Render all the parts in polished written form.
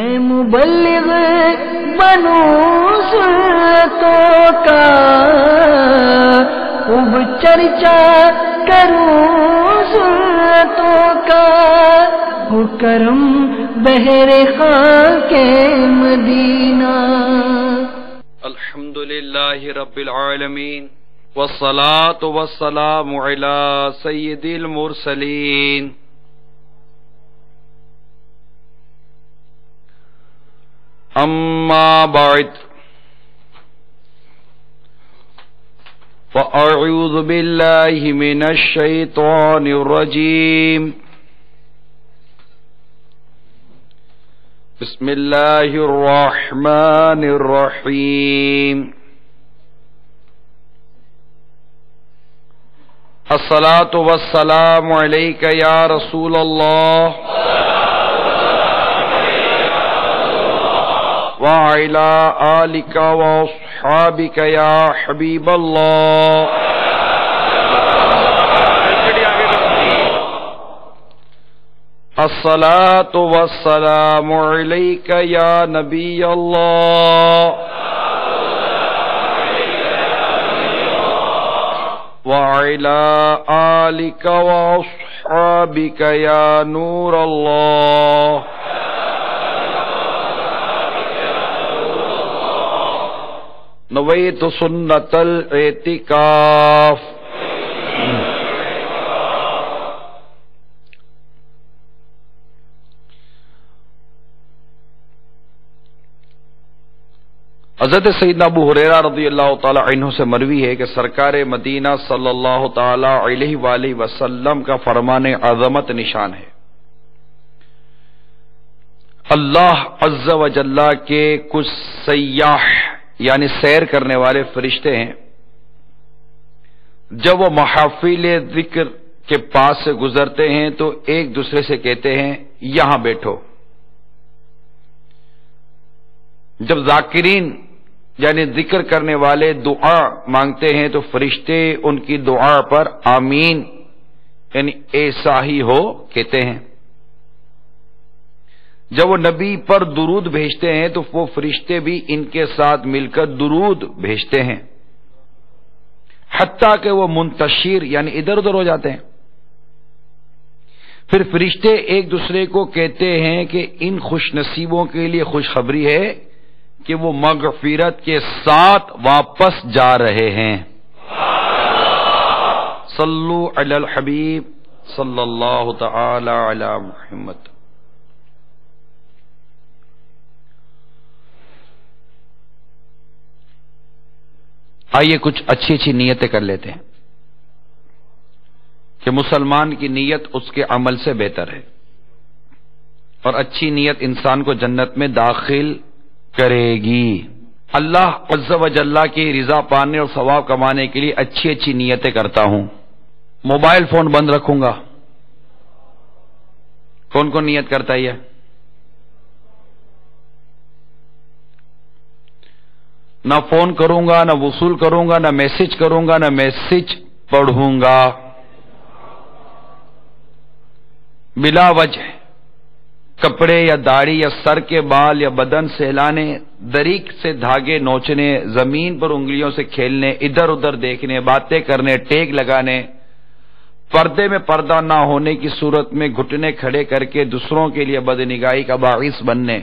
مبلغ بنوں سنتوں کا خوب چرچا کروں سنتوں کا، ہو کرم بہر خاک مدینہ۔ الحمدللہ رب العالمین والصلاة والسلام علی سید المرسلین۔ اما بعد فاعوذ باللہ من الشیطان الرجیم، بسم اللہ الرحمن الرحیم۔ الصلاة والسلام علیک یا رسول اللہ وعلى آلك وأصحابك يا حبيب الله۔ الصلاة والسلام عليك يا نبي الله وعلى آلك وأصحابك يا نور الله۔ نویت سنت الاعتکاف۔ حضرت سیدنا ابو ہریرہ رضی اللہ تعالی عنہ سے مروی ہے کہ سرکار مدینہ صلی اللہ تعالی علیہ وآلہ وسلم کا فرمان عظمت نشان ہے، اللہ عز و جل کے کچھ سیاح یعنی سیر کرنے والے فرشتے ہیں، جب وہ محافل ذکر کے پاس سے گزرتے ہیں تو ایک دوسرے سے کہتے ہیں یہاں بیٹھو۔ جب ذاکرین یعنی ذکر کرنے والے دعا مانگتے ہیں تو فرشتے ان کی دعا پر آمین یعنی ایسا ہی ہو کہتے ہیں۔ جب وہ نبی پر درود بھیجتے ہیں تو وہ فرشتے بھی ان کے ساتھ مل کر درود بھیجتے ہیں، حتیٰ کہ وہ منتشر یعنی ادھر ادھر ہو جاتے ہیں۔ پھر فرشتے ایک دوسرے کو کہتے ہیں کہ ان خوش نصیبوں کے لیے خوشخبری ہے کہ وہ مغفرت کے ساتھ واپس جا رہے ہیں۔ صلو علی الحبیب صلی اللہ تعالی علی محمد۔ آئیے کچھ اچھی اچھی نیتیں کر لیتے ہیں کہ مسلمان کی نیت اس کے عمل سے بہتر ہے، اور اچھی نیت انسان کو جنت میں داخل کرے گی۔ اللہ عز و جل کی رضا پانے اور ثواب کمانے کے لیے اچھی اچھی نیتیں کرتا ہوں۔ موبائل فون بند رکھوں گا، کون کون نیت کرتا ہے؟ نہ فون کروں گا، نہ وصول کروں گا، نہ میسج کروں گا، نہ میسج پڑھوں گا۔ بلا وجہ کپڑے یا داڑھی یا سر کے بال یا بدن سہلانے، دریک سے دھاگے نوچنے، زمین پر انگلیوں سے کھیلنے، ادھر ادھر دیکھنے، باتیں کرنے، ٹیک لگانے، پردے میں پردہ نہ ہونے کی صورت میں گھٹنے کھڑے کر کے دوسروں کے لیے بدنگاہی کا باعث بننے،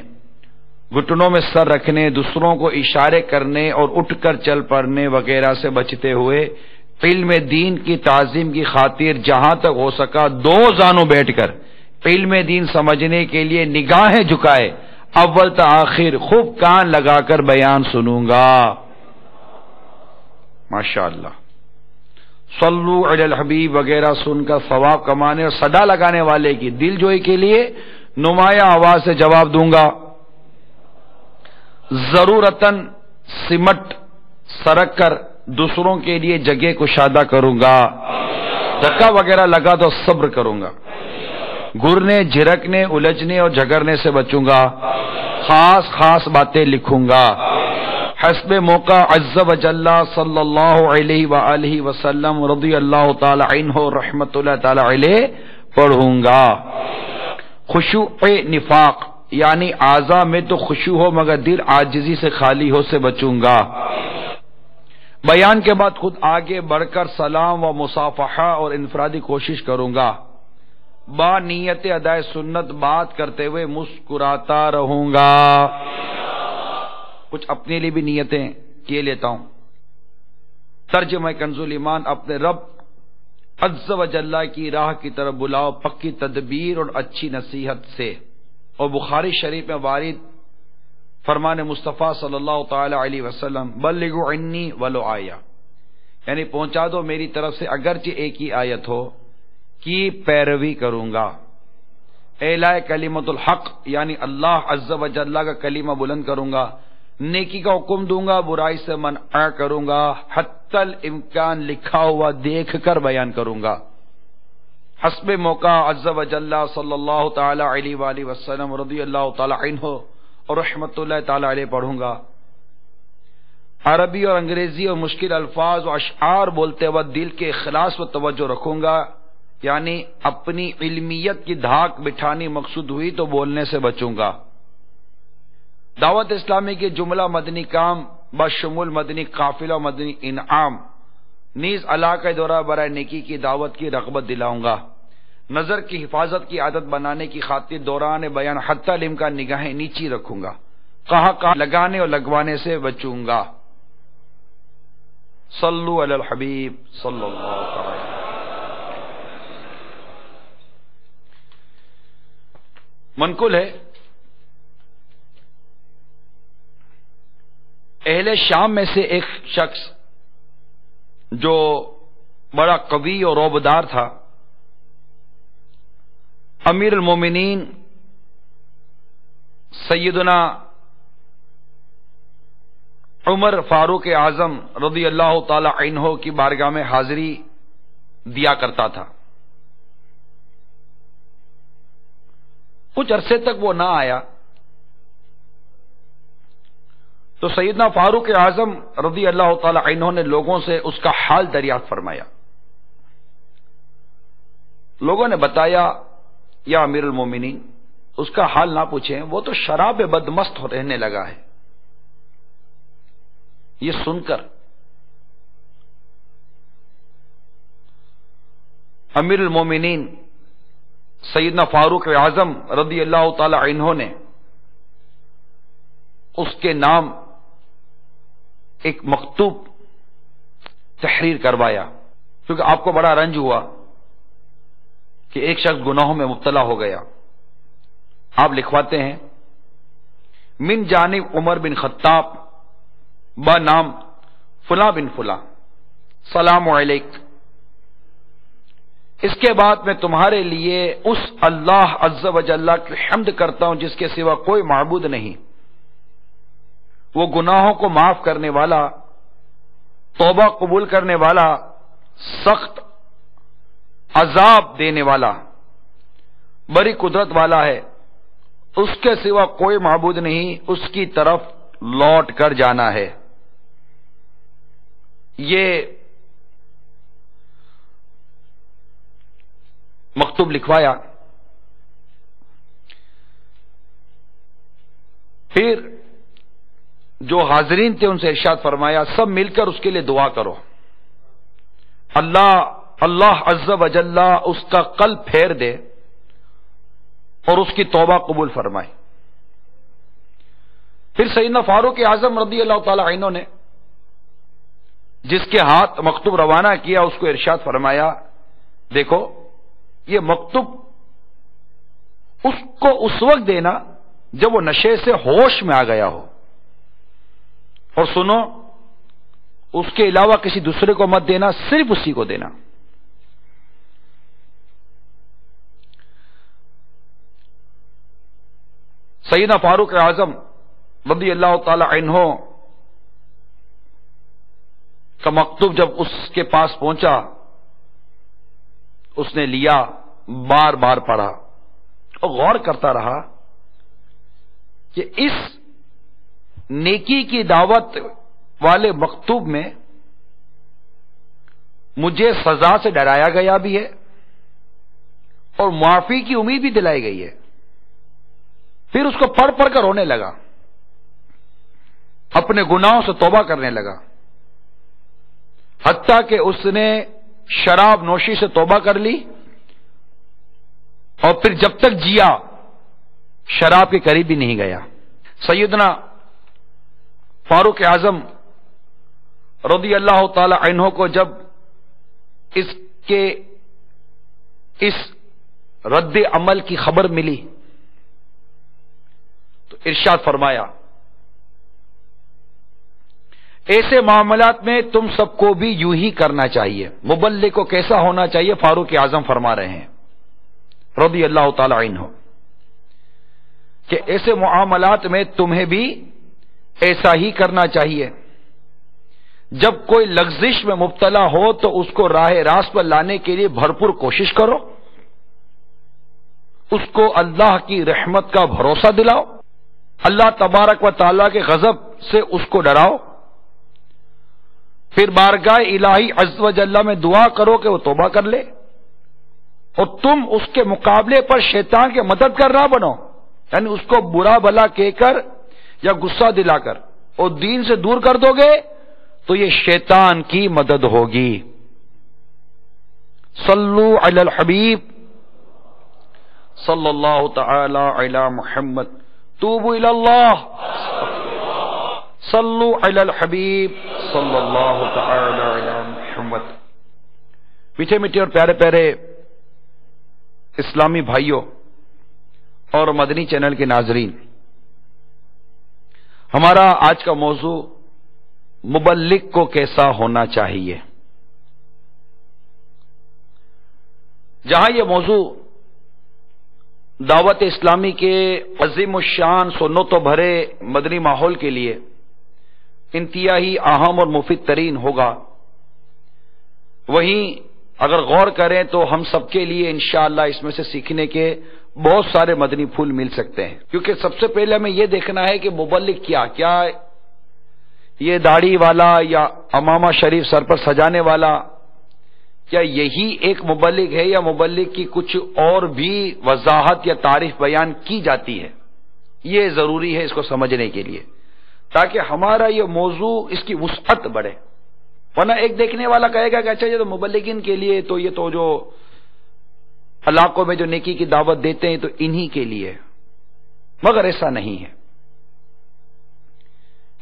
گھٹنوں میں سر رکھنے، دوسروں کو اشارے کرنے اور اٹھ کر چل پڑنے وغیرہ سے بچتے ہوئے علم دین کی تعظیم کی خاطر جہاں تک ہو سکا دو زانوں بیٹھ کر علم دین سمجھنے کے لیے نگاہیں جھکائے اول تا آخر خوب کان لگا کر بیان سنوں گا۔ ماشاءاللہ صلو علی الحبیب وغیرہ سن کر ثواب کمانے اور صدا لگانے والے کی دل جوئی کے لیے نمایاں آواز سے جواب دوں گا، ضرورتاً سمٹ سرک کر دوسروں کے لیے جگہ کشادہ کروں گا، دھکا وغیرہ لگا تو صبر کروں گا، گرنے جھرکنے الجھنے اور جھگڑنے سے بچوں گا، خاص خاص باتیں لکھوں گا، حسب موقع عز و جل صلی اللہ علیہ وآلہ وسلم رضی اللہ تعالی عنہ رحمت اللہ تعالی علیہ پڑھوں گا۔ خشوع نفاق یعنی اعضاء میں تو خشوع ہو مگر دل عاجزی سے خالی ہو سے بچوں گا۔ بیان کے بعد خود آگے بڑھ کر سلام و مصافحہ اور انفرادی کوشش کروں گا، با نیت ادائے سنت بات کرتے ہوئے مسکراتا رہوں گا۔ کچھ اپنے لیے بھی نیتیں کیے لیتا ہوں۔ ترجمہ کنز الایمان، اپنے رب عز و جل کی راہ کی طرف بلاؤ پکی تدبیر اور اچھی نصیحت سے۔ اور بخاری شریف میں وارد فرمان مصطفیٰ صلی اللہ تعالی علیہ وسلم، بلغوا عنی ولو آیہ، یعنی پہنچا دو میری طرف سے اگرچہ ایک ہی آیت ہو، کی پیروی کروں گا۔ اعلاء کلمۃ الحق، یعنی اللہ عز و جل کا کلمہ بلند کروں گا، نیکی کا حکم دوں گا، برائی سے منع کروں گا، حتی الامکان لکھا ہوا دیکھ کر بیان کروں گا، حسب موقع عز و جل صلی اللہ تعالی علیہ وآلہ وسلم رضی اللہ تعالی عنہ اور رحمت اللہ تعالی علیہ پڑھوں گا۔ عربی اور انگریزی اور مشکل الفاظ و اشعار بولتے وقت دل کے اخلاص و توجہ رکھوں گا، یعنی اپنی علمیت کی دھاک بٹھانی مقصود ہوئی تو بولنے سے بچوں گا۔ دعوت اسلامی کے جملہ مدنی کام بشمول مدنی قافلہ و مدنی انعام نیز علاقہ دورہ برائے نیکی کی دعوت کی رغبت دلاؤں گا۔ نظر کی حفاظت کی عادت بنانے کی خاطر دوران بیان حتی الامکان نگاہیں نیچی رکھوں گا، کہاں لگانے اور لگوانے سے بچوں گا۔ صلو علی الحبیب صلی اللہ علیہ وسلم۔ منقول ہے اہل شام میں سے ایک شخص جو بڑا قوی اور روبدار تھا، امیر المومنین سیدنا عمر فاروق اعظم رضی اللہ تعالی عنہ کی بارگاہ میں حاضری دیا کرتا تھا۔ کچھ عرصے تک وہ نہ آیا تو سیدنا فاروق اعظم رضی اللہ تعالی عنہ نے لوگوں سے اس کا حال دریافت فرمایا۔ لوگوں نے بتایا، یا امیر المومنین اس کا حال نہ پوچھیں، وہ تو شراب بدمست رہنے لگا ہے۔ یہ سن کر امیر المومنین سیدنا فاروق اعظم رضی اللہ تعالی عنہ نے اس کے نام ایک مکتوب تحریر کروایا، کیونکہ آپ کو بڑا رنج ہوا کہ ایک شخص گناہوں میں مبتلا ہو گیا۔ آپ لکھواتے ہیں، من جانب عمر بن خطاب با نام فلاں بن فلاں، سلام علیک۔ اس کے بعد میں تمہارے لیے اس اللہ عز و جل کی حمد کرتا ہوں جس کے سوا کوئی معبود نہیں، وہ گناہوں کو معاف کرنے والا، توبہ قبول کرنے والا، سخت عذاب دینے والا، بڑی قدرت والا ہے، اس کے سوا کوئی معبود نہیں، اس کی طرف لوٹ کر جانا ہے۔ یہ مکتوب لکھوایا۔ پھر جو حاضرین تھے ان سے ارشاد فرمایا، سب مل کر اس کے لیے دعا کرو، اللہ عز و جل اس کا قلب پھیر دے اور اس کی توبہ قبول فرمائے۔ پھر سیدنا فاروق اعظم رضی اللہ تعالی عنہ نے جس کے ہاتھ مکتوب روانہ کیا اس کو ارشاد فرمایا، دیکھو یہ مکتوب اس کو اس وقت دینا جب وہ نشے سے ہوش میں آ گیا ہو، اور سنو اس کے علاوہ کسی دوسرے کو مت دینا، صرف اسی کو دینا۔ سیدنا فاروق اعظم رضی اللہ تعالی عنہ کا مکتوب جب اس کے پاس پہنچا، اس نے لیا، بار بار پڑھا اور غور کرتا رہا کہ اس نیکی کی دعوت والے مکتوب میں مجھے سزا سے ڈرایا گیا بھی ہے اور معافی کی امید بھی دلائی گئی ہے۔ پھر اس کو پڑھ پڑھ کر رونے لگا، اپنے گناہوں سے توبہ کرنے لگا، حتیٰ کہ اس نے شراب نوشی سے توبہ کر لی، اور پھر جب تک جیا شراب کے قریب بھی نہیں گیا۔ سیدنا فاروق اعظم رضی اللہ تعالی عنہ کو جب اس رد عمل کی خبر ملی تو ارشاد فرمایا، ایسے معاملات میں تم سب کو بھی یوں ہی کرنا چاہیے۔ مبلغ کو کیسا ہونا چاہیے؟ فاروق اعظم فرما رہے ہیں رضی اللہ تعالی عنہ کہ ایسے معاملات میں تمہیں بھی ایسا ہی کرنا چاہیے۔ جب کوئی لغزش میں مبتلا ہو تو اس کو راہ راست پر لانے کے لیے بھرپور کوشش کرو، اس کو اللہ کی رحمت کا بھروسہ دلاؤ، اللہ تبارک و تعالیٰ کے غضب سے اس کو ڈراؤ، پھر بارگاہ الہی عز و جل میں دعا کرو کہ وہ توبہ کر لے، اور تم اس کے مقابلے پر شیطان کے مددگار نہ بنو، یعنی اس کو برا بھلا کہہ کر یا غصہ دلا کر اور دین سے دور کر دو گے تو یہ شیطان کی مدد ہوگی۔ صلو علی الحبیب صلی اللہ تعالی علی محمد، توبوا الی اللہ، صلو علی الحبیب صلی اللہ تعالی علی محمد۔ میٹھے میٹھے اور پیارے پیارے اسلامی بھائیوں اور مدنی چینل کے ناظرین، ہمارا آج کا موضوع مبلغ کو کیسا ہونا چاہیے۔ جہاں یہ موضوع دعوت اسلامی کے عظیم الشان سنتوں بھرے مدنی ماحول کے لیے انتہائی اہم اور مفید ترین ہوگا، وہیں اگر غور کریں تو ہم سب کے لیے انشاءاللہ اس میں سے سیکھنے کے بہت سارے مدنی پھول مل سکتے ہیں۔ کیونکہ سب سے پہلے ہمیں یہ دیکھنا ہے کہ مبلغ کیا یہ داڑھی والا یا امامہ شریف سر پر سجانے والا، کیا یہی ایک مبلغ ہے یا مبلغ کی کچھ اور بھی وضاحت یا تعریف بیان کی جاتی ہے؟ یہ ضروری ہے اس کو سمجھنے کے لیے، تاکہ ہمارا یہ موضوع اس کی وسعت بڑھے۔ ورنہ ایک دیکھنے والا کہے گا کہ اچھا یہ تو مبلغین کے لیے، تو یہ تو جو علاقوں میں جو نیکی کی دعوت دیتے ہیں تو انہی کے لیے، مگر ایسا نہیں ہے۔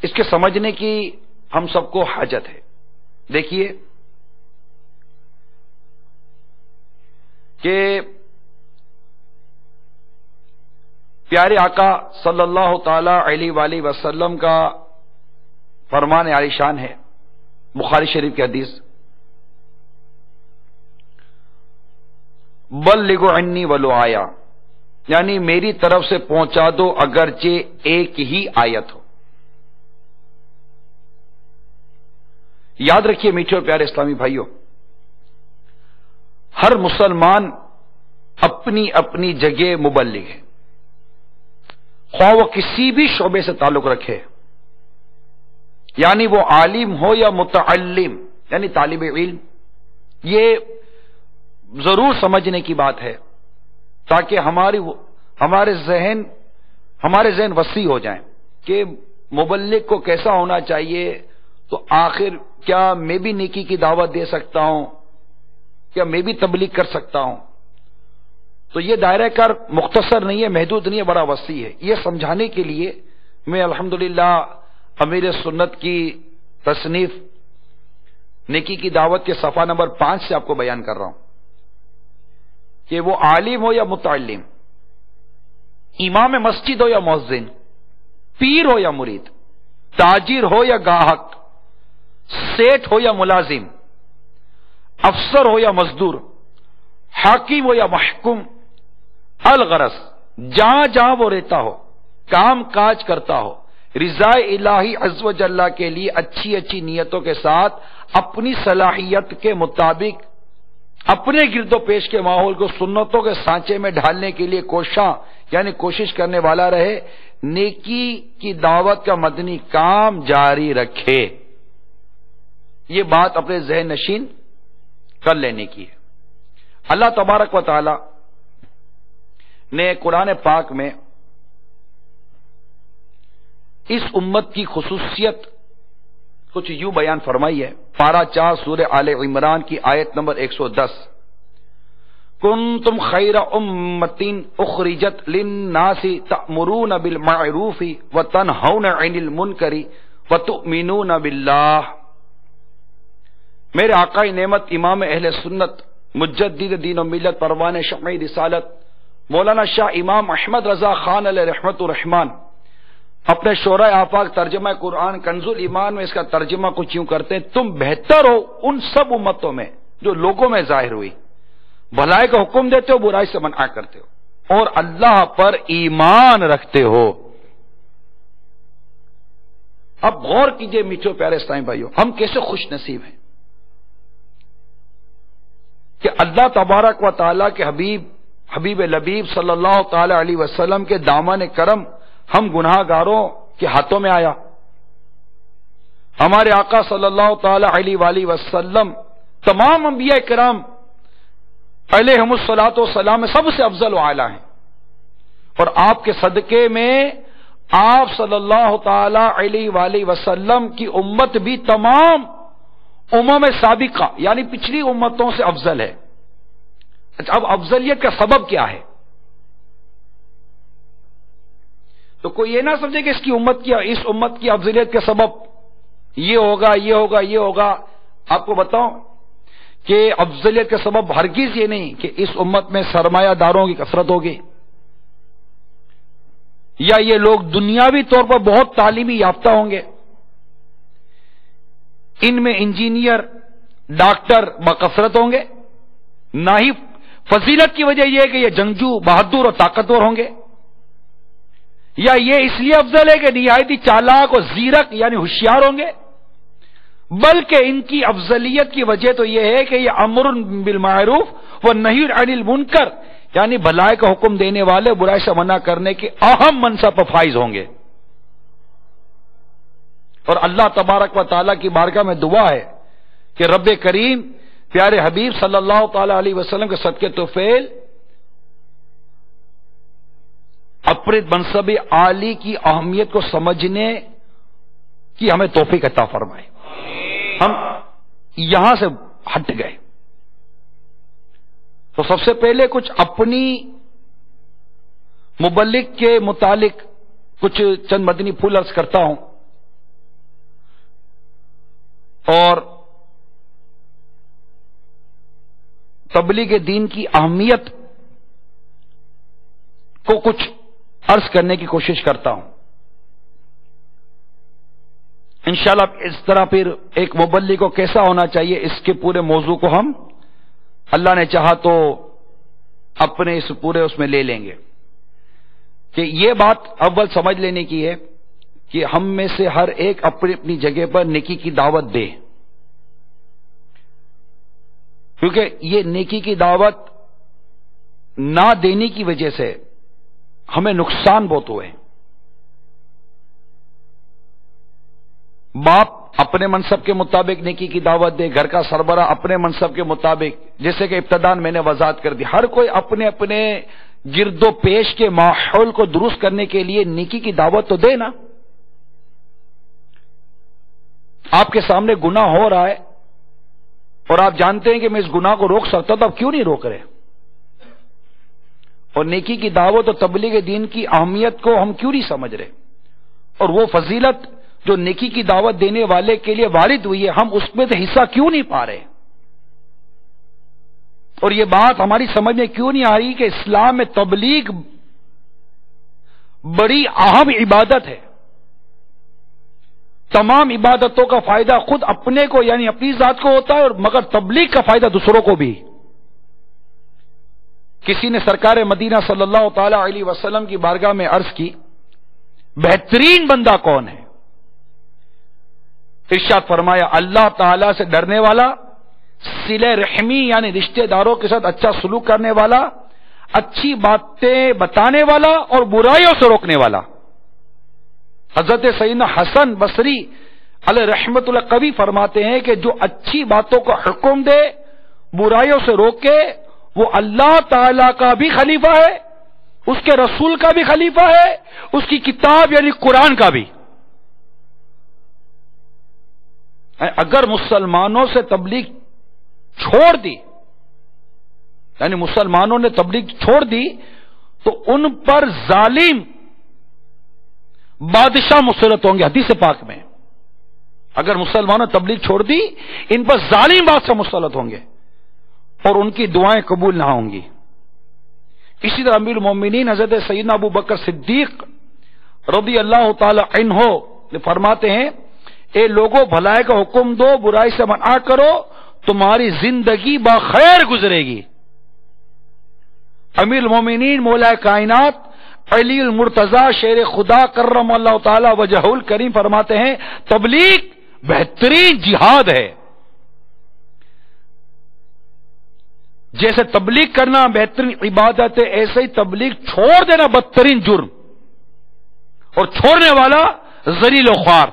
اس کے سمجھنے کی ہم سب کو حاجت ہے۔ دیکھیے کہ پیارے آقا صلی اللہ تعالی علیہ وآلہ وسلم کا فرمان عالی شان ہے، بخاری شریف کی حدیث، بلغوا عنی ولو آیا، یعنی میری طرف سے پہنچا دو اگرچہ ایک ہی آیت ہو۔ یاد رکھیے میٹھے اور پیارے اسلامی بھائیوں، ہر مسلمان اپنی اپنی جگہ مبلغ ہے، خواہ وہ کسی بھی شعبے سے تعلق رکھے، یعنی وہ عالم ہو یا متعلم یعنی طالب علم۔ یہ ضرور سمجھنے کی بات ہے تاکہ ہمارے ذہن وسیع ہو جائیں کہ مبلغ کو کیسا ہونا چاہیے، تو آخر کیا میں بھی نیکی کی دعوت دے سکتا ہوں، کیا میں بھی تبلیغ کر سکتا ہوں؟ تو یہ دائرہ کار مختصر نہیں ہے، محدود نہیں ہے، بڑا وسیع ہے۔ یہ سمجھانے کے لیے میں الحمدللہ امیر سنت کی تصنیف نیکی کی دعوت کے صفحہ نمبر 5 سے آپ کو بیان کر رہا ہوں کہ وہ عالم ہو یا متعلم، امام مسجد ہو یا مؤذن، پیر ہو یا مرید، تاجر ہو یا گاہک، سیٹ ہو یا ملازم، افسر ہو یا مزدور، حاکم ہو یا محکوم، الغرض جہاں جہاں وہ رہتا ہو، کام کاج کرتا ہو، رضا الہی عز و جل کے لیے اچھی اچھی نیتوں کے ساتھ اپنی صلاحیت کے مطابق اپنے گرد و پیش کے ماحول کو سنتوں کے سانچے میں ڈھالنے کے لیے کوشش کرنے والا رہے، نیکی کی دعوت کا مدنی کام جاری رکھے۔ یہ بات اپنے ذہن نشین کر لینے کی ہے۔ اللہ تبارک و تعالی نے قرآن پاک میں اس امت کی خصوصیت کچھ یوں بیان فرمائی ہے، پارہ 4 سورہ آل عمران کی آیت نمبر 110، کنتم خیر امۃ اخرجت للناس تأمرون بالمعروف وتنہون عن المنکر وتؤمنون باللہ۔ میرے آقا نعمت امام اہل سنت مجدد دین و ملت پروان شمع رسالت مولانا شاہ امام احمد رضا خان علیہ رحمت الرحمان اپنے شورۂ آفاق ترجمہ قرآن کنز الایمان میں اس کا ترجمہ کچھ یوں کرتے ہیں، تم بہتر ہو ان سب امتوں میں جو لوگوں میں ظاہر ہوئی، بھلائی کا حکم دیتے ہو، برائی سے منع کرتے ہو، اور اللہ پر ایمان رکھتے ہو۔ اب غور کیجئے میٹھو پیارے اسلامی بھائیوں، ہم کیسے خوش نصیب ہیں کہ اللہ تبارک و تعالیٰ کے حبیب لبیب صلی اللہ تعالی علیہ وسلم کے دامن کرم ہم گناہ گاروں کے ہاتھوں میں آیا۔ ہمارے آقا صلی اللہ تعالی علیہ وآلہ وسلم تمام انبیاء کرام علیہم الصلاۃ والسلام میں سب سے افضل و اعلیٰ ہیں، اور آپ کے صدقے میں آپ صلی اللہ تعالی علیہ وآلہ وسلم کی امت بھی تمام امم سابقہ یعنی پچھلی امتوں سے افضل ہے۔ اچھا، اب افضلیت کا سبب کیا ہے؟ تو کوئی یہ نہ سمجھے کہ اس امت کی افضلیت کا سبب یہ ہوگا یہ ہوگا یہ ہوگا۔ آپ کو بتاؤں کہ افضلیت کا سبب ہرگز یہ نہیں کہ اس امت میں سرمایہ داروں کی کثرت ہوگی، یا یہ لوگ دنیاوی طور پر بہت تعلیمی یافتہ ہوں گے، ان میں انجینئر ڈاکٹر بکثرت ہوں گے، نہ ہی فضیلت کی وجہ یہ ہے کہ یہ جنگجو بہادر اور طاقتور ہوں گے، یا یہ اس لیے افضل ہے کہ نہایتی چالاک اور زیرک یعنی ہوشیار ہوں گے، بلکہ ان کی افضلیت کی وجہ تو یہ ہے کہ یہ امر بالمعروف و نہی عن المنکر یعنی بھلائی کا حکم دینے والے، برائی سے منع کرنے کے اہم منصب پر فائز ہوں گے۔ اور اللہ تبارک و تعالیٰ کی بارگاہ میں دعا ہے کہ رب کریم پیارے حبیب صلی اللہ تعالی علیہ وسلم کے صدقے توفیل اپنے منصب عالی کی اہمیت کو سمجھنے کی ہمیں توفیق عطا فرمائے۔ ہم یہاں سے ہٹ گئے تو سب سے پہلے کچھ اپنی مبلغ کے متعلق کچھ چند مدنی پھول عرض کرتا ہوں، اور تبلیغ دین کی اہمیت کو کچھ عرض کرنے کی کوشش کرتا ہوں۔ انشاءاللہ اس طرح پھر ایک مبلغ کو کیسا ہونا چاہیے اس کے پورے موضوع کو ہم اللہ نے چاہا تو اپنے اس پورے اس میں لے لیں گے، کہ یہ بات اول سمجھ لینے کی ہے کہ ہم میں سے ہر ایک اپنی اپنی جگہ پر نیکی کی دعوت دے، کیونکہ یہ نیکی کی دعوت نہ دینے کی وجہ سے ہمیں نقصان بہت ہوئے۔ باپ اپنے منصب کے مطابق نیکی کی دعوت دے، گھر کا سربراہ اپنے منصب کے مطابق، جیسے کہ ابتداءً میں نے وضاحت کر دی، ہر کوئی اپنے اپنے گرد و پیش کے ماحول کو درست کرنے کے لیے نیکی کی دعوت تو دے نا۔ آپ کے سامنے گناہ ہو رہا ہے اور آپ جانتے ہیں کہ میں اس گناہ کو روک سکتا ہوں، تو آپ کیوں نہیں روک رہے؟ اور نیکی کی دعوت اور تبلیغ دین کی اہمیت کو ہم کیوں نہیں سمجھ رہے؟ اور وہ فضیلت جو نیکی کی دعوت دینے والے کے لیے وارد ہوئی ہے، ہم اس میں سے حصہ کیوں نہیں پا رہے؟ اور یہ بات ہماری سمجھ میں کیوں نہیں آ رہی کہ اسلام میں تبلیغ بڑی اہم عبادت ہے۔ تمام عبادتوں کا فائدہ خود اپنے کو یعنی اپنی ذات کو ہوتا ہے، اور مگر تبلیغ کا فائدہ دوسروں کو بھی۔ کسی نے سرکار مدینہ صلی اللہ تعالی علیہ وسلم کی بارگاہ میں عرض کی، بہترین بندہ کون ہے؟ ارشاد فرمایا، اللہ تعالی سے ڈرنے والا، صلہ رحمی یعنی رشتہ داروں کے ساتھ اچھا سلوک کرنے والا، اچھی باتیں بتانے والا اور برائیوں سے روکنے والا۔ حضرت سیدنا حسن بصری علیہ رحمت اللہ کبھی فرماتے ہیں کہ جو اچھی باتوں کا حکم دے، برائیوں سے روکے، وہ اللہ تعالی کا بھی خلیفہ ہے، اس کے رسول کا بھی خلیفہ ہے، اس کی کتاب یعنی قرآن کا بھی۔ اگر مسلمانوں سے تبلیغ چھوڑ دی، یعنی مسلمانوں نے تبلیغ چھوڑ دی تو ان پر ظالم بادشاہ مسلط ہوں گے۔ حدیث پاک میں اگر مسلمانوں نے تبلیغ چھوڑ دی، ان پر ظالم بادشاہ مسلط ہوں گے اور ان کی دعائیں قبول نہ ہوں گی۔ اسی طرح امیر المومنین حضرت سیدنا ابو بکر صدیق رضی اللہ تعالی عنہ فرماتے ہیں، اے لوگوں بھلائی کا حکم دو، برائی سے منع کرو، تمہاری زندگی بخیر گزرے گی۔ امیر المومنین مولا کائنات علی المرتضی شیر خدا کرم اللہ تعالی وجہہ الکریم فرماتے ہیں، تبلیغ بہترین جہاد ہے۔ جیسے تبلیغ کرنا بہترین عبادت ہے، ایسے ہی تبلیغ چھوڑ دینا بدترین جرم، اور چھوڑنے والا ذلیل و خوار۔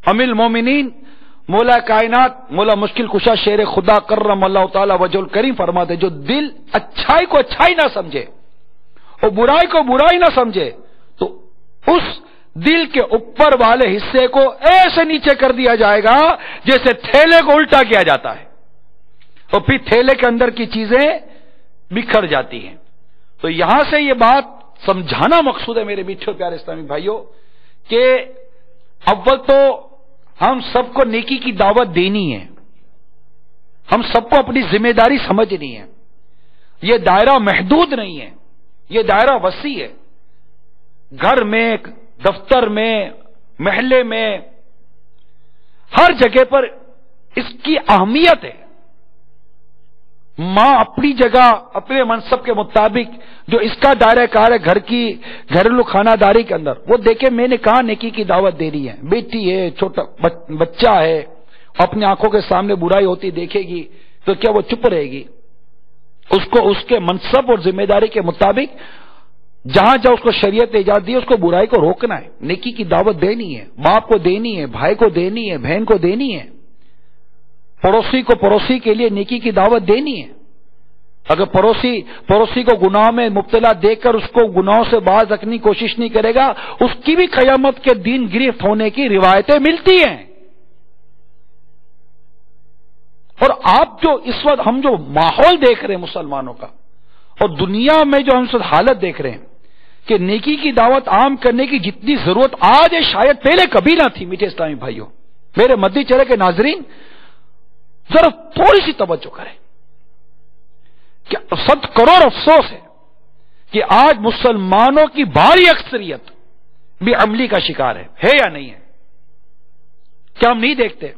امیر المومنین مولا کائنات مولا مشکل کشا شیر خدا کرم اللہ تعالی وجہ الکریم فرماتے، جو دل اچھائی کو اچھائی نہ سمجھے اور برائی کو برائی نہ سمجھے تو اس دل کے اوپر والے حصے کو ایسے نیچے کر دیا جائے گا جیسے تھیلے کو الٹا کیا جاتا ہے، اور پھر تھیلے کے اندر کی چیزیں بکھر جاتی ہیں۔ تو یہاں سے یہ بات سمجھانا مقصود ہے میرے میٹھے اور پیارے اسلامی بھائیوں کہ اول تو ہم سب کو نیکی کی دعوت دینی ہے، ہم سب کو اپنی ذمہ داری سمجھنی ہے۔ یہ دائرہ محدود نہیں ہے، یہ دائرہ وسیع ہے۔ گھر میں، دفتر میں، محلے میں، ہر جگہ پر اس کی اہمیت ہے۔ ماں اپنی جگہ اپنے منصب کے مطابق جو اس کا دائرہ کار ہے گھر کی گھریلو خانہ داری کے اندر، وہ دیکھے میں نے کہا نیکی کی دعوت دے رہی ہے، بیٹی ہے، چھوٹا بچہ ہے، اپنی آنکھوں کے سامنے برائی ہوتی دیکھے گی تو کیا وہ چپ رہے گی؟ اس کو اس کے منصب اور ذمہ داری کے مطابق جہاں جہاں اس کو شریعت نے اجازت دی ہے اس کو برائی کو روکنا ہے، نیکی کی دعوت دینی ہے، باپ کو دینی ہے، بھائی کو دینی ہے، بہن کو دینی ہے، پڑوسی کو پڑوسی کے لیے نیکی کی دعوت دینی ہے۔ اگر پڑوسی کو گناہ میں مبتلا دیکھ کر اس کو گناہوں سے باز رکھنے کی کوشش نہیں کرے گا، اس کی بھی قیامت کے دن گرفت ہونے کی روایتیں ملتی ہیں۔ اور آپ جو اس وقت ہم جو ماحول دیکھ رہے ہیں مسلمانوں کا اور دنیا میں جو ہم اس وقت حالت دیکھ رہے ہیں کہ نیکی کی دعوت عام کرنے کی جتنی ضرورت آج ہے شاید پہلے کبھی نہ تھی۔ میٹھے اسلامی بھائیوں، میرے مدی چرے کے ناظرین، ذرا تھوڑی سی توجہ کریں کہ 100 کروڑ افسوس ہے کہ آج مسلمانوں کی بھاری اکثریت بھی عملی کا شکار ہے یا نہیں ہے؟ کیا ہم نہیں دیکھتے؟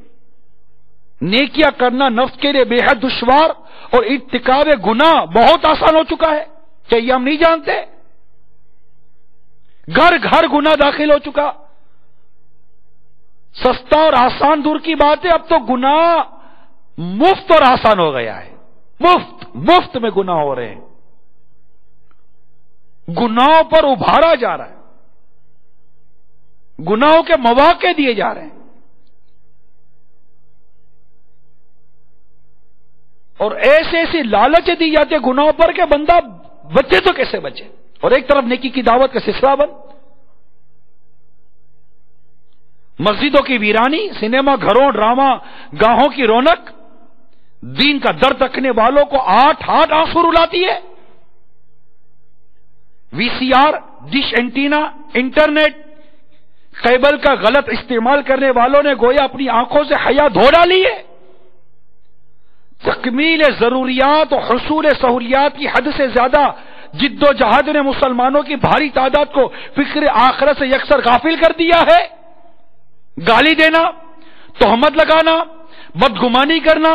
نیکیاں کرنا نفس کے لیے بے حد دشوار اور ارتکاب گناہ بہت آسان ہو چکا ہے، کیا یہ ہم نہیں جانتے؟ گھر گھر گناہ داخل ہو چکا۔ سستا اور آسان دور کی بات ہے، اب تو گناہ مفت اور آسان ہو گیا ہے۔ مفت میں گناہ ہو رہے ہیں، گناہوں پر ابھارا جا رہا ہے، گناہوں کے مواقع دیے جا رہے ہیں، اور ایسی لالچ دی جاتی ہے گناہوں پر کہ بندہ بچے تو کیسے بچے، اور ایک طرف نیکی کی دعوت کا سلسلہ بند، مسجدوں کی ویرانی، سنیما گھروں ڈرامہ گاہوں کی رونق دین کا درد رکھنے والوں کو آٹھ آنسو رلاتی ہے۔ V C R, dish antenna, internet cable کا غلط استعمال کرنے والوں نے گویا اپنی آنکھوں سے حیا دھو ڈالی ہے۔ تکمیل ضروریات اور حصول سہولیات کی حد سے زیادہ جد و جہاد نے مسلمانوں کی بھاری تعداد کو فکر آخرت سے یکسر غافل کر دیا ہے۔ گالی دینا، تہمت لگانا، بدگمانی کرنا،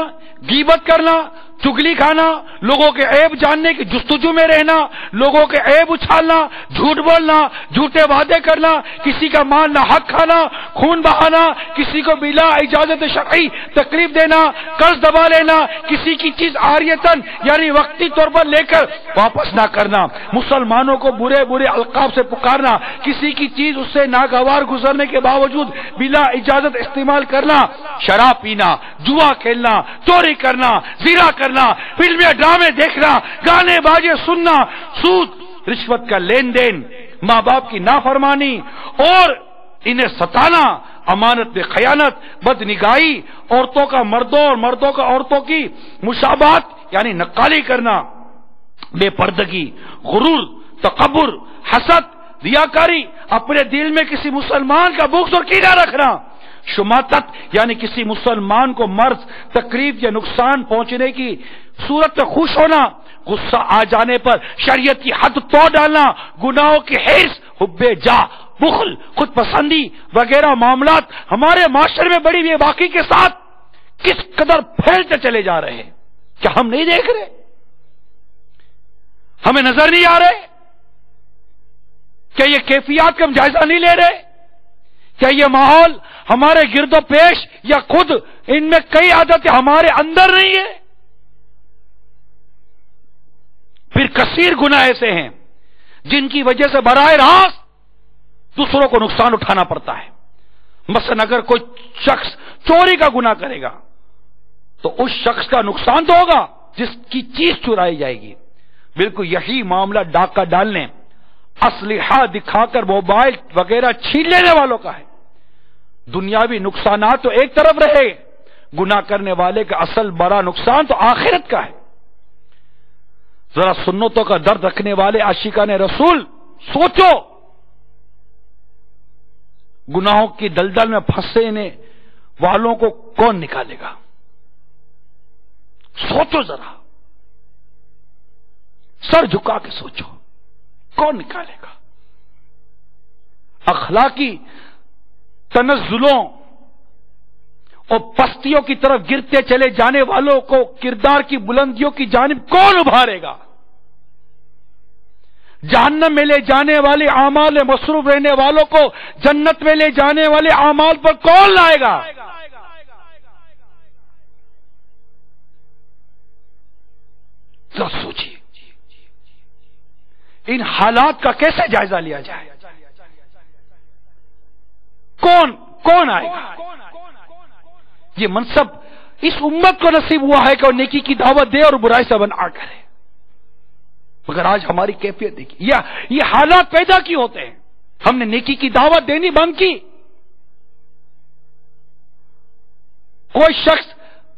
غیبت کرنا، چگلی کھانا، لوگوں کے عیب جاننے کی جستجو میں رہنا، لوگوں کے عیب اچھالنا، جھوٹ بولنا، جھوٹے وعدے کرنا، کسی کا مال نہ حق کھانا، خون بہانا، کسی کو بلا اجازت شرعی تکلیف دینا، قرض دبا لینا، کسی کی چیز عاریتاً یعنی وقتی طور پر لے کر واپس نہ کرنا، مسلمانوں کو برے برے القاب سے پکارنا، کسی کی چیز اس سے ناگوار گزرنے کے باوجود بلا اجازت استعمال کرنا، شراب پینا، جوا کھیلنا، چوری کرنا، زنا کرنا، فلمیں ڈرامے دیکھنا، گانے باجے سننا، سود رشوت کا لین دین، ماں باپ کی نافرمانی اور انہیں ستانا، امانت میں خیانت، بدنگاہی، عورتوں کا مردوں اور مردوں کا عورتوں کی مشابہت یعنی نقالی کرنا، بے پردگی، غرور، تکبر، حسد، ریاکاری، اپنے دل میں کسی مسلمان کا بغض اور کینہ رکھنا، شماتت یعنی کسی مسلمان کو مرض، تکلیف یا نقصان پہنچنے کی صورت میں خوش ہونا، غصہ آ جانے پر شریعت کی حد توڑ ڈالنا، گناہوں کی حرص، حب جاہ، بخل، خود پسندی وغیرہ معاملات ہمارے معاشرے میں بڑی بے باکی کے ساتھ کس قدر پھیلتے چلے جا رہے ہیں؟ کیا ہم نہیں دیکھ رہے؟ ہمیں نظر نہیں آ رہے؟ کیا یہ کیفیات کا ہم جائزہ نہیں لے رہے؟ کیا یہ ماحول ہمارے گرد و پیش یا خود ان میں کئی عادتیں ہمارے اندر نہیں ہے؟ پھر کثیر گناہ ایسے ہیں جن کی وجہ سے براہ راست دوسروں کو نقصان اٹھانا پڑتا ہے۔ مثلا اگر کوئی شخص چوری کا گناہ کرے گا تو اس شخص کا نقصان تو ہوگا جس کی چیز چرائی جائے گی۔ بالکل یہی معاملہ ڈاکہ ڈالنے، اسلحہ دکھا کر موبائل وغیرہ چھین لینے والوں کا ہے۔ دنیاوی نقصانات تو ایک طرف رہے، گناہ کرنے والے کا اصل بڑا نقصان تو آخرت کا ہے۔ ذرا سنتوں کا درد رکھنے والے عاشقان رسول سوچو، گناہوں کی دلدل میں پھنسنے والوں کو کون نکالے گا؟ سوچو ذرا، سر جھکا کے سوچو، کون نکالے گا؟ اخلاقی تنزلوں اور پستیوں کی طرف گرتے چلے جانے والوں کو کردار کی بلندیوں کی جانب کون ابھارے گا؟ جہنم میں لے جانے والے اعمال میں مصروف رہنے والوں کو جنت میں لے جانے والے اعمال پر کون لائے گا؟ ذرا سوچیے، ان حالات کا کیسے جائزہ لیا جائے؟ کون آئے گا؟ یہ منصب اس امت کو نصیب ہوا ہے کہ وہ نیکی کی دعوت دے اور برائی سے منع کرے، مگر آج ہماری کیفیت دیکھیے، یہ حالات پیدا کی ہوتے ہیں۔ ہم نے نیکی کی دعوت دینی بند کی۔ کوئی شخص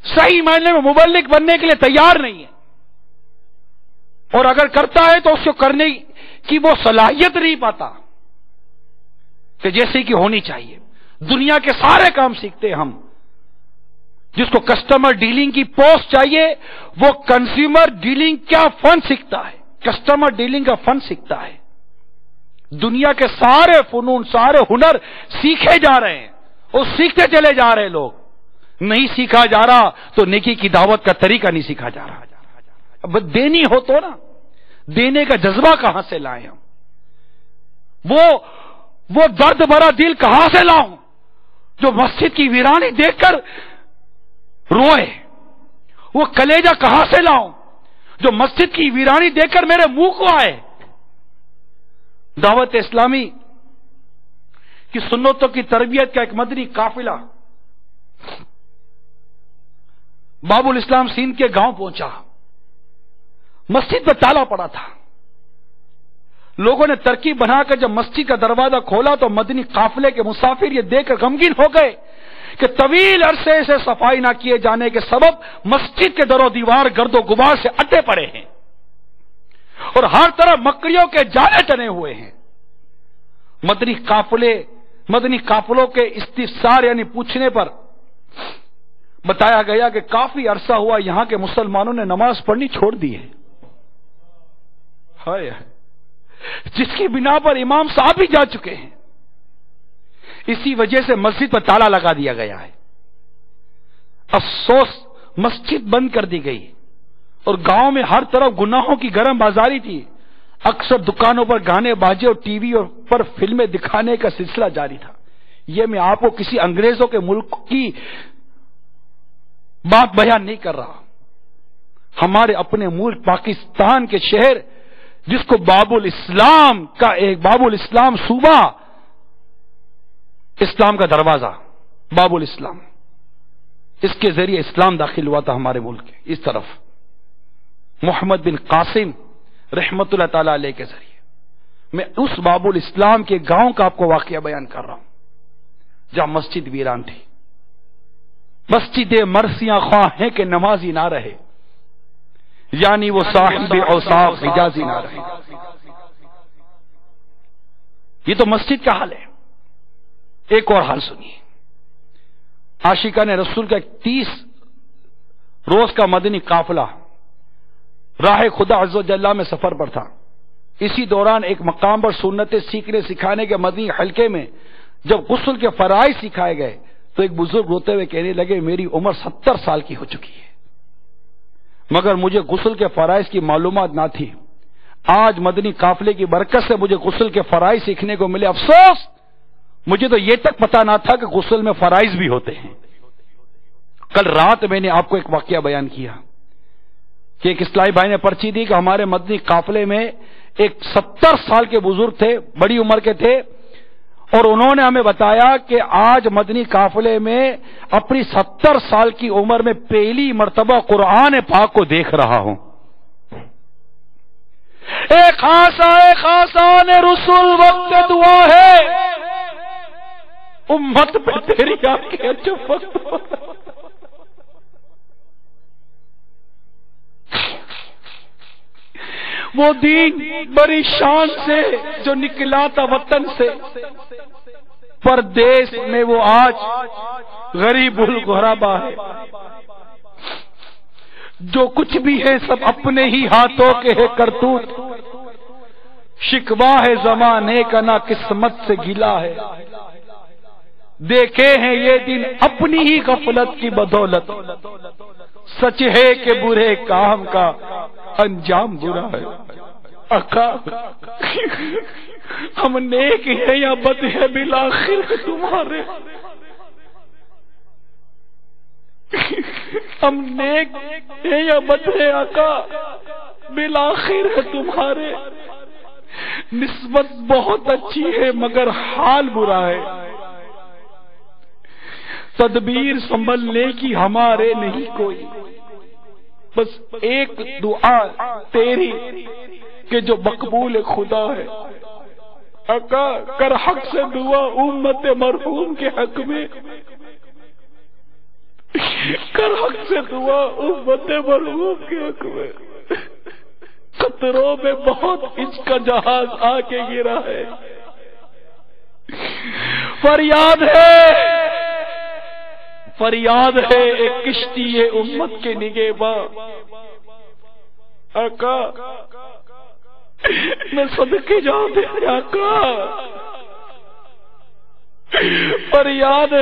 صحیح معنی میں مبلغ بننے کے لیے تیار نہیں ہے، اور اگر کرتا ہے تو اس کو کرنے کی وہ صلاحیت نہیں پاتا کہ جیسے کہ ہونی چاہیے۔ دنیا کے سارے کام سیکھتے ہیں ہم، جس کو کسٹمر ڈیلنگ کی پوسٹ چاہیے وہ کنزیومر ڈیلنگ کا فن سیکھتا ہے، کسٹمر ڈیلنگ کا فن سیکھتا ہے۔ دنیا کے سارے فنون، سارے ہنر سیکھے جا رہے ہیں اور سیکھتے چلے جا رہے لوگ۔ نہیں سیکھا جا رہا تو نیکی کی دعوت کا طریقہ نہیں سیکھا جا رہا۔ اب دینی ہو تو نا، دینے کا جذبہ کہاں سے لائیں ہم؟ وہ درد بھرا دل کہاں سے لاؤں جو مسجد کی ویرانی دیکھ کر روئے؟ وہ کلیجہ کہاں سے لاؤں جو مسجد کی ویرانی دیکھ کر میرے منہ کو آئے؟ دعوت اسلامی کی سنتوں کی تربیت کا ایک مدنی قافلہ باب الاسلام سندھ کے گاؤں پہنچا۔ مسجد پر تالا پڑا تھا۔ لوگوں نے ترکیب بنا کر جب مسجد کا دروازہ کھولا تو مدنی قافلے کے مسافر یہ دیکھ کر غمگین ہو گئے کہ طویل عرصے سے صفائی نہ کیے جانے کے سبب مسجد کے در و دیوار گرد و غبار سے اٹے پڑے ہیں اور ہر طرف مکڑیوں کے جالے ٹنے ہوئے ہیں۔ مدنی قافلوں کے استفسار یعنی پوچھنے پر بتایا گیا کہ کافی عرصہ ہوا یہاں کے مسلمانوں نے نماز پڑھنی چھوڑ دی ہے، جس کی بنا پر امام صاحب بھی جا چکے ہیں۔ اسی وجہ سے مسجد پر تالا لگا دیا گیا ہے۔ افسوس، مسجد بند کر دی گئی اور گاؤں میں ہر طرف گناہوں کی گرم بازاری تھی۔ اکثر دکانوں پر گانے باجے اور ٹی وی پر فلمیں دکھانے کا سلسلہ جاری تھا۔ یہ میں آپ کو کسی انگریزوں کے ملک کی بات بیان نہیں کر رہا، ہمارے اپنے ملک پاکستان کے شہر جس کو باب الاسلام کا ایک باب الاسلام صوبہ، اسلام کا دروازہ باب الاسلام، اس کے ذریعے اسلام داخل ہوا تھا ہمارے ملک کے اس طرف، محمد بن قاسم رحمت اللہ تعالی علیہ کے ذریعے۔ میں اس باب الاسلام کے گاؤں کا آپ کو واقعہ بیان کر رہا ہوں۔ جہاں مسجد ویران تھی. مسجد مرثیہ خواہ ہیں کہ نمازی نہ رہے، یعنی وہ صاحب اوصاف حجازی نہ رہے. یہ تو مسجد کا حال ہے. ایک اور حال سنیے. عاشقان رسول کا 30 روز کا مدنی قافلہ راہ خدا عز و جل میں سفر پر تھا. اسی دوران ایک مقام پر سنتیں سیکھنے سکھانے کے مدنی حلقے میں جب غسل کے فرائض سکھائے گئے تو ایک بزرگ روتے ہوئے کہنے لگے میری عمر 70 سال کی ہو چکی ہے مگر مجھے غسل کے فرائض کی معلومات نہ تھی. آج مدنی قافلے کی برکت سے مجھے غسل کے فرائض سیکھنے کو ملے. افسوس مجھے تو یہ تک پتا نہ تھا کہ غسل میں فرائض بھی ہوتے ہیں. کل رات میں نے آپ کو ایک واقعہ بیان کیا کہ ایک اسلامی بھائی نے پرچی دی کہ ہمارے مدنی قافلے میں ایک 70 سال کے بزرگ تھے، بڑی عمر کے تھے، اور انہوں نے ہمیں بتایا کہ آج مدنی قافلے میں اپنی 70 سال کی عمر میں پہلی مرتبہ قرآن پاک کو دیکھ رہا ہوں. ایک خاصان رسول وقت دعا ہے، امت پہ تیری آنکھیں چپ وقت. وہ دین بڑی شان سے جو نکلا تھا وطن سے، پردیس میں وہ آج غریب الغربا ہے. جو کچھ بھی ہے سب اپنے ہی ہاتھوں کے ہے کرتوت، شکوا ہے زمانے کا نہ قسمت سے گلا ہے. دیکھے ہیں یہ دن اپنی ہی غفلت کی بدولت، سچ ہے کہ برے کام کا انجام برا ہے. آقا ہم نیک ہیں یا بد ہے بالآخر تمہارے، ہم نیک ہیں یا بد ہے آقا بالآخر ہے تمہارے. نسبت بہت اچھی ہے مگر حال برا ہے، تدبیر سنبھلنے کی ہمارے نہیں کوئی. بس ایک دعا تیری کہ جو مقبول خدا ہے. آقا کر حق سے دعا امت مرحوم کے حق میں، کر حق سے دعا امت مرحوم کے حق میں. قطروں میں بہت عشق کا جہاز آ کے گرا ہے. فریاد ہے ایک کشتی ہے امت کے نگہباں. آقا میں صدقے جاؤں دے آقا. فریاد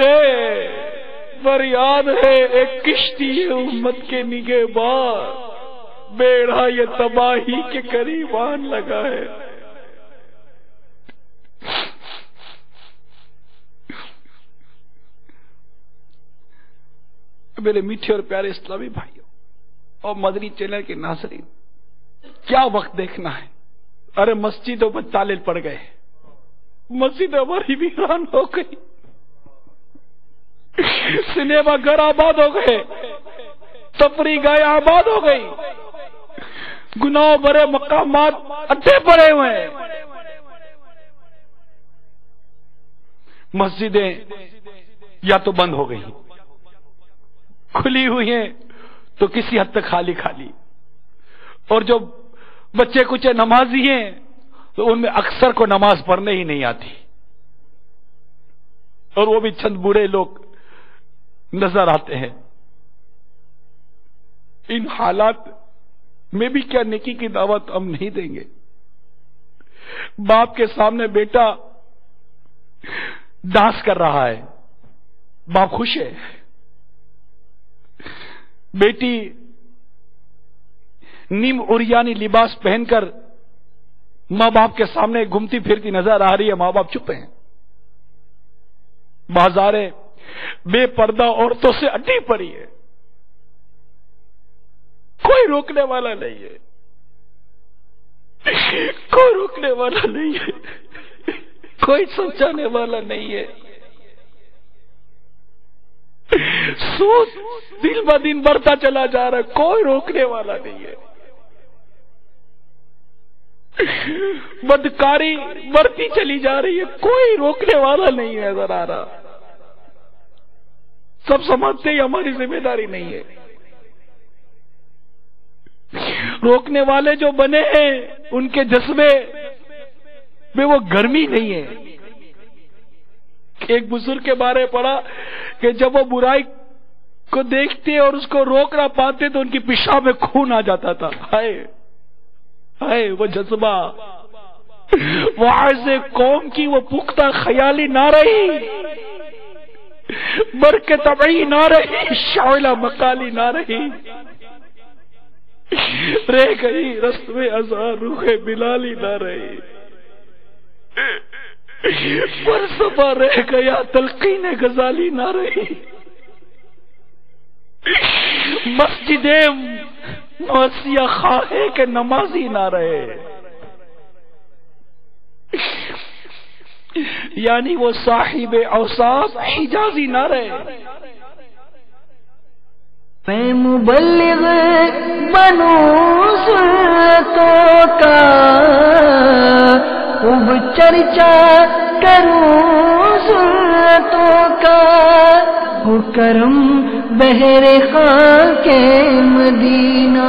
ہے ایک کشتی ہے امت کے نگہباں، بیڑا یہ تباہی کے قریب آن لگا ہے. میرے میٹھے اور پیارے اسلامی بھائیوں اور مدنی چینل کے ناظرین، کیا وقت دیکھنا ہے. ارے مسجدوں پر تالے پڑ گئے، مسجد ہماری ویران ہو گئی، سنیما گھر آباد ہو گئے، تفریح گاہیں آباد ہو گئی، گناہ بھرے مقامات اڈے پڑے ہوئے ہیں. مسجدیں یا تو بند ہو گئی، کھلی ہوئی ہیں تو کسی حد تک خالی، اور جو بچے کچھ نمازی ہیں تو ان میں اکثر کو نماز پڑھنے ہی نہیں آتی، اور وہ بھی چند بوڑھے لوگ نظر آتے ہیں. ان حالات میں بھی کیا نیکی کی دعوت ہم نہیں دیں گے؟ باپ کے سامنے بیٹا ڈانس کر رہا ہے، باپ خوش ہے. بیٹی نیم عریانی لباس پہن کر ماں باپ کے سامنے گھومتی پھرتی نظر آ رہی ہے، ماں باپ چپ ہیں. بازاریں بے پردہ عورتوں سے اڈی پڑی ہے، کوئی روکنے والا نہیں ہے، کوئی روکنے والا نہیں ہے، کوئی سمجھانے والا نہیں ہے. سود دن ب دن بڑھتا چلا جا رہا ہے، کوئی روکنے والا نہیں ہے. بدکاری بڑھتی چلی جا رہی ہے، کوئی روکنے والا نہیں نظر آ رہا. سب سمجھتے ہیں ہماری ذمہ داری نہیں ہے. روکنے والے جو بنے ہیں ان کے جذبے میں وہ گرمی نہیں ہے. ایک بزرگ کے بارے پڑھا کہ جب وہ برائی کو دیکھتے اور اس کو روک نہ پاتے تو ان کی پیشاب میں خون آ جاتا تھا. ہائے ہائے وہ جذبہ، واعظ قوم کی وہ پختہ خیالی نہ رہی، برق طبعی نہ رہی، شعلہ مقالی نہ رہی، رہ گئی رسم ازاں روح بلالی نہ رہی، فلسفہ رہ گیا تلقین غزالی نہ رہی، مسجد موسیہ خواہ کہ نمازی نہ رہے. یعنی وہ صاحب اوصاف حجازی نہ رہے. میں مبلغ بنوں سنتوں کا، خوب چرچا کروں سنتوں کا، ہو کرم بہر خاک مدینہ.